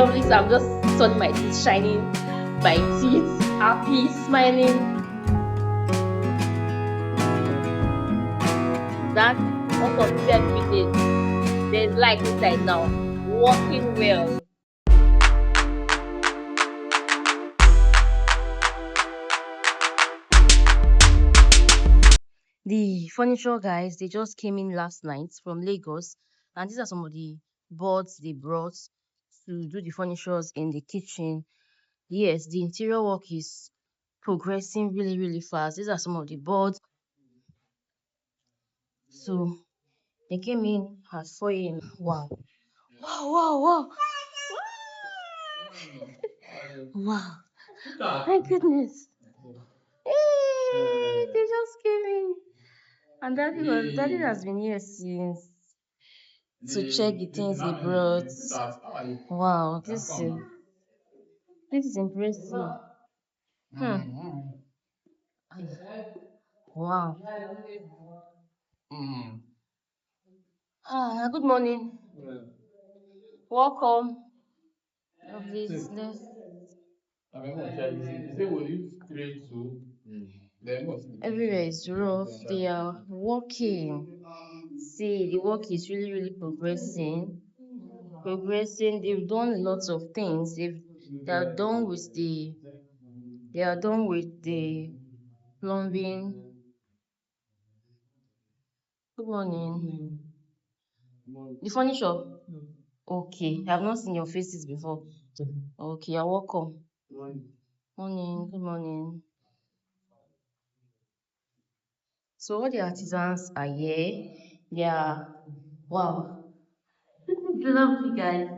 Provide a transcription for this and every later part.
lovely. So I'm just turning my teeth, shining my teeth, happy, smiling. That what considered everything. There's light inside now. Working well. The furniture guys, they just came in last night from Lagos, and these are some of the boards they brought to do the furnitures in the kitchen. Yes, the interior work is progressing really, really fast. These are some of the boards. So they came in at 4 a.m. Wow. Wow, wow, wow. Wow. My goodness. Hey, they just came in. And daddy has been here since to check the things he brought. Wow, this is impressive. Hmm. Wow. Good morning. Welcome. Please, everywhere is rough. They are working. See, the work is really, really progressing. Progressing. They've done lots of things. They are done with the plumbing. Good morning. The furniture. Okay, I have not seen your faces before. Okay, you're welcome. Morning. Good morning. So all the artisans are here. They are wow. This is lovely, guys.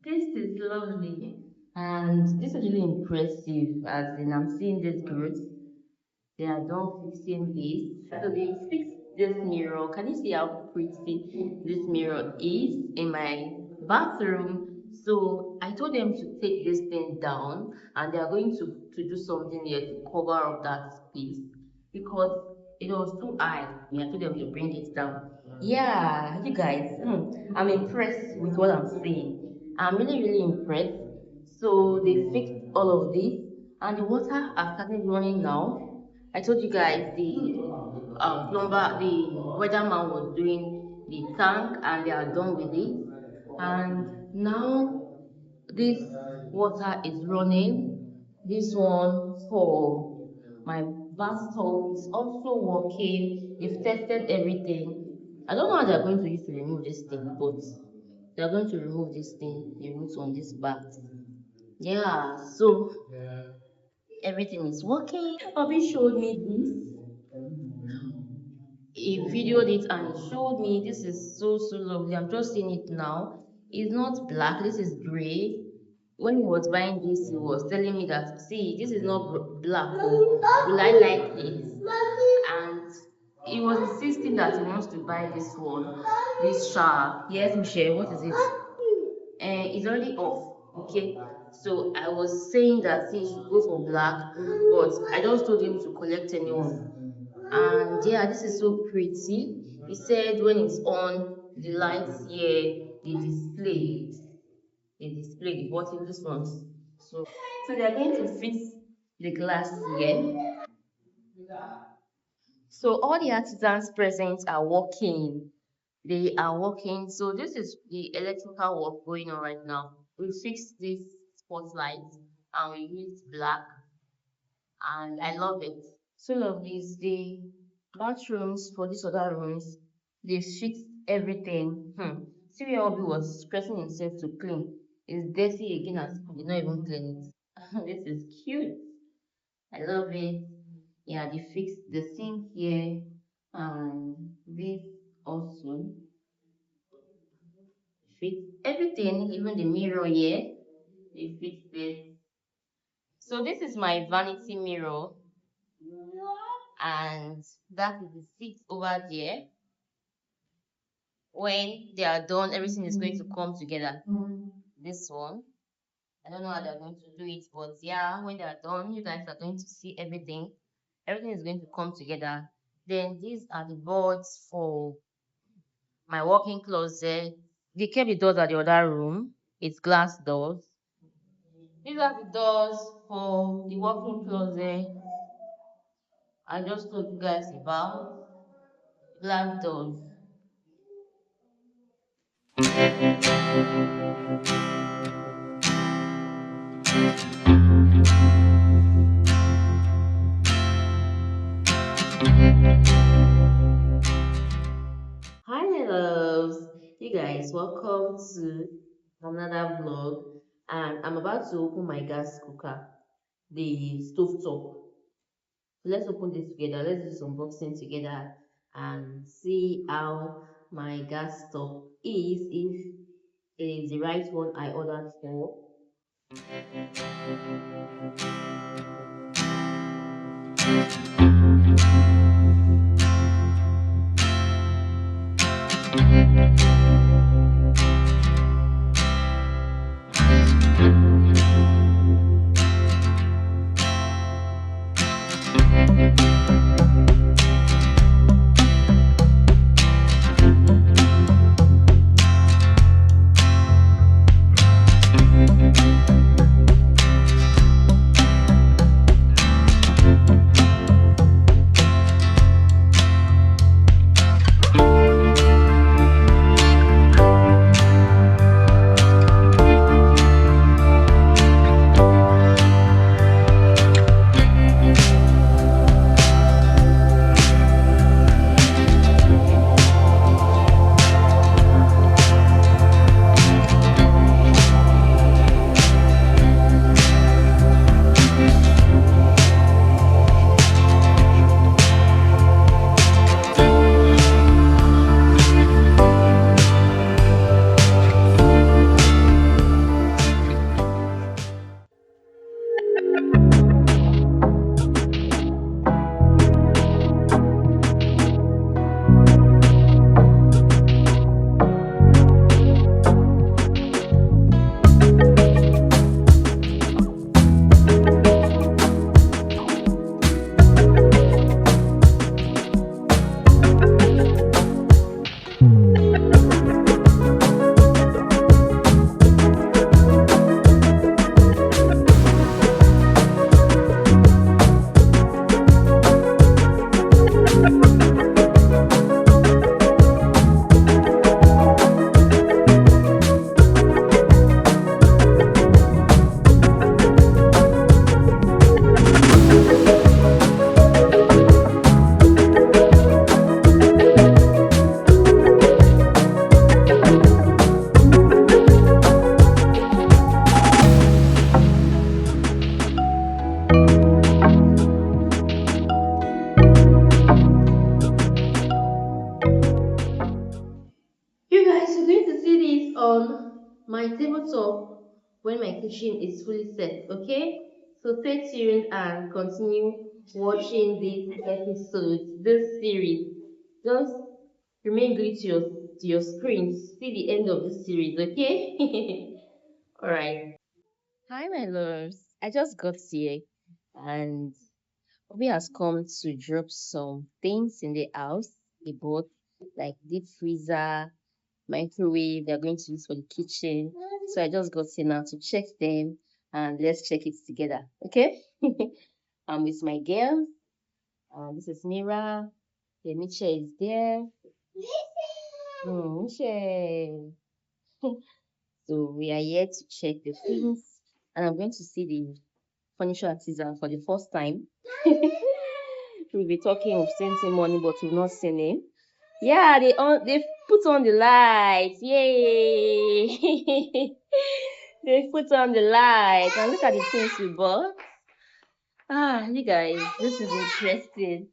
This is lovely. And this is really impressive as in I'm seeing this growth. They are done fixing this. So they fixed this mirror. Can you see how pretty this mirror is in my bathroom? So I told them to take this thing down and they are going to do something here to cover up that space because it was too high. I told them to bring it down. Yeah, you guys, I'm impressed with what I'm seeing. I'm really, really impressed. So they fixed all of this and the water has started running now. I told you guys the plumber, the weatherman was doing the tank and they are done with it. And now this water is running. This one for my bathtub is also working. They've tested everything. I don't know how they're going to use to remove this thing, but they're going to remove this thing, the roots on this bath. Yeah, so everything is working. Bobby showed me this. He videoed it and he showed me this is so lovely. I'm just seeing it now. It's not black, this is gray. When he was buying this, he was telling me that see, this is not black. Oh, will I like it? And he was insisting that he wants to buy this one, this shark. Yes, Michelle, what is it? It's already off. Okay, so I was saying that he should go for black, but I just told him to collect anyone. And yeah, this is so pretty. He said when it's on, the lights here, they display the bottom, this one. So they're going to fix the glass here. So all the artisans present are working. They are working. So this is the electrical work going on right now. We fixed this spotlight and we used black and I love it. So lovely is the bathrooms for these other rooms. They fixed everything. See where Obi was stressing himself to clean. It's dirty again as he did not even clean it. This is cute. I love it. Yeah, they fixed the sink here and this also fixed everything, even the mirror here. They fixed it. So this is my vanity mirror and that is the seat over there. When they are done, everything is going to come together. This one, I don't know how they're going to do it, but yeah, when they are done, you guys are going to see everything. Everything is going to come together. Then these are the boards for my walk-in closet. They kept the doors at the other room. It's glass doors. These are the doors for the walk-in closet I just told you guys about. Glass doors. Hi, my loves. You guys, welcome to another vlog. And I'm about to open my gas cooker, the stove top. Let's open this together. Let's do some unboxing together and see how my gas stove is, if it is the right one I ordered for. You guys are going to see this on my tabletop when my kitchen is fully set, okay? So stay tuned and continue watching this episode, this series. Just remain glued to your screen to see the end of this series, okay? Alright. Hi, my loves. I just got here and Obi has come to drop some things in the house. He bought like deep freezer, microwave they're going to use for the kitchen. So I just got here now to check them and let's check it together. Okay? I'm with my girls. This is Mira. The Miche is there. Miche. So we are here to check the things and I'm going to see the furniture artisan for the first time. We'll be talking, we've sent him money, but we've not seen him. Yeah, they put on the lights. Yay! They put on the lights and look at the things we bought. Ah, you guys, this is interesting.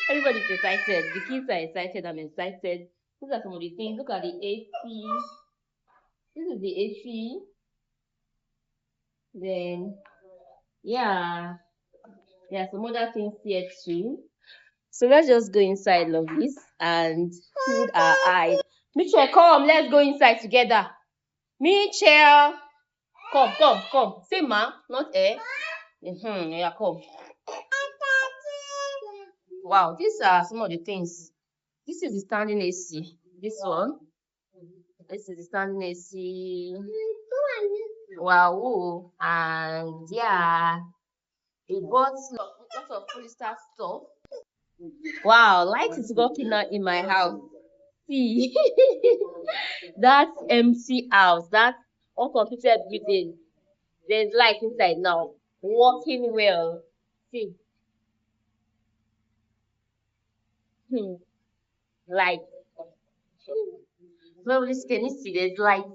Everybody's excited. The kids are excited. I'm excited. These are some of the things. Look at the AC. This is the AC. Then, yeah, there are some other things here too. So let's just go inside, lovelies, and feed our eyes. Mitchell, come, let's go inside together. Mitchell, come. Say ma, not eh. Yeah, come. Wow, these are some of the things This is the standing AC. This one. This is the standing AC. Wow. And yeah, we bought lots of free stuff. Wow, light is working now in my house. See, that's empty house. That's uncompleted building. There's light inside now. Working well. See, hmm, light. Well, this can you see? There's light.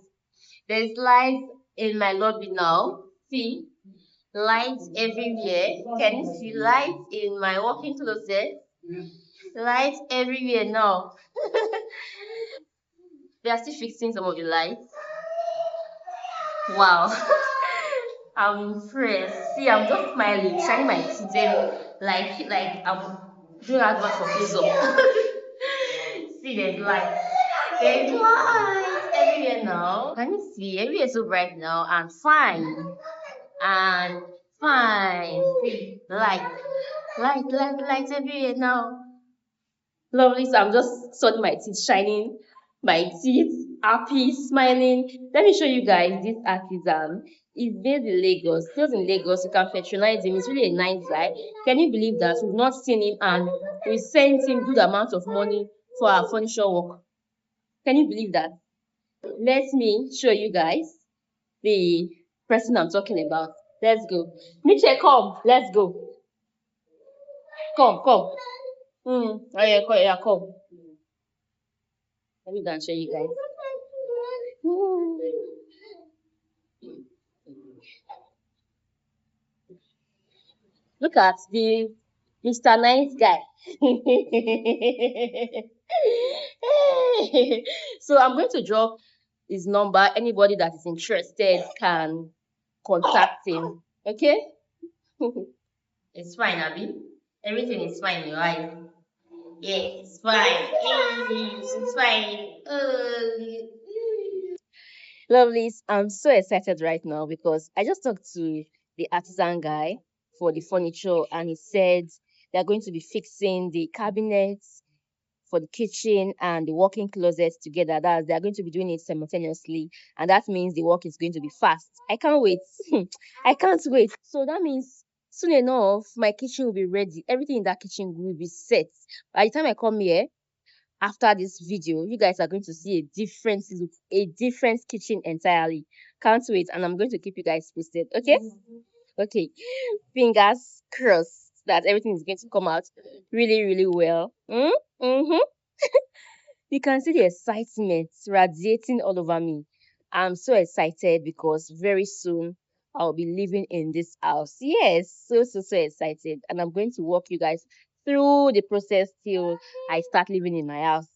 There's light in my lobby now. See, light everywhere. Can you see light in my walking closet? Light everywhere now. They are still fixing some of the lights. Wow. I'm impressed. See, I'm just smiling, shining my teeth in, like I'm doing advert for close up. See, there's light. There's light everywhere now. Can you see? Everywhere is so bright now and fine. And fine. See, light everywhere now. Lovely. So I'm just sunning my teeth, shining my teeth, happy, smiling. Let me show you guys this artisan. It's based in Lagos. Still in Lagos, you can patronize him. He's really a nice guy. Can you believe that we've not seen him and we sent him good amount of money for our furniture work? Can you believe that? Let me show you guys the person I'm talking about. Let's go. Miche, come. Let's go. Come. Oh yeah, come. Let me go and show you guys. Look at the Mr. Nice Guy. So I'm going to drop his number. Anybody that is interested can contact him. Okay? It's fine, Abby. Everything is fine in your eyes. Yeah, it's fine. It's fine. Lovelies, I'm so excited right now because I just talked to the artisan guy for the furniture and he said they're going to be fixing the cabinets for the kitchen and the walk-in closet together. That they're going to be doing it simultaneously, and that means the work is going to be fast. I can't wait. I can't wait. So that means soon enough my kitchen will be ready. Everything in that kitchen will be set. By the time I come here, after this video, you guys are going to see a different look, a different kitchen entirely. Can't wait, and I'm going to keep you guys posted. Okay? Okay. Fingers crossed that everything is going to come out really, really well. Mm-hmm. You can see the excitement radiating all over me. I'm so excited because very soon I'll be living in this house. Yes, so excited. And I'm going to walk you guys through the process till I start living in my house.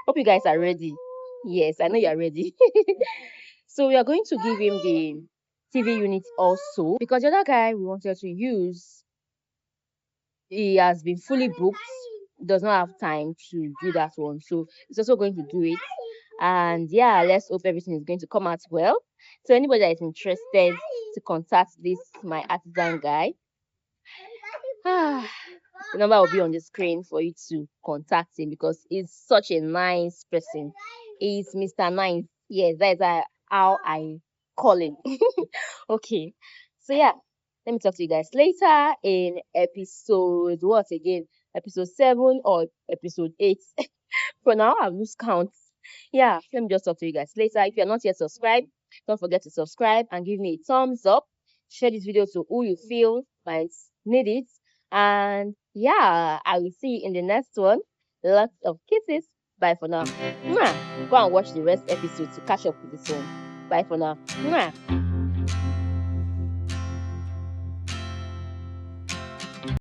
Hope you guys are ready. Yes, I know you're ready. So we are going to give him the TV unit also because the other guy we wanted to use, he has been fully booked, does not have time to do that one. So he's also going to do it. And yeah, let's hope everything is going to come out well. So anybody that is interested to contact this my artisan guy, the number will be on the screen for you to contact him because he's such a nice person. He's Mr. Nice. Yes, that's how I call him. Okay. So yeah, let me talk to you guys later in episode what again? Episode 7 or episode 8? For now, I've lost count. Yeah, let me just talk to you guys later. If you're not yet subscribed, don't forget to subscribe and give me a thumbs up. Share this video to who you feel might need it. And yeah, I will see you in the next one. Lots of kisses. Bye for now. Mwah. Go and watch the rest episode to catch up with this one. Bye for now. Mwah.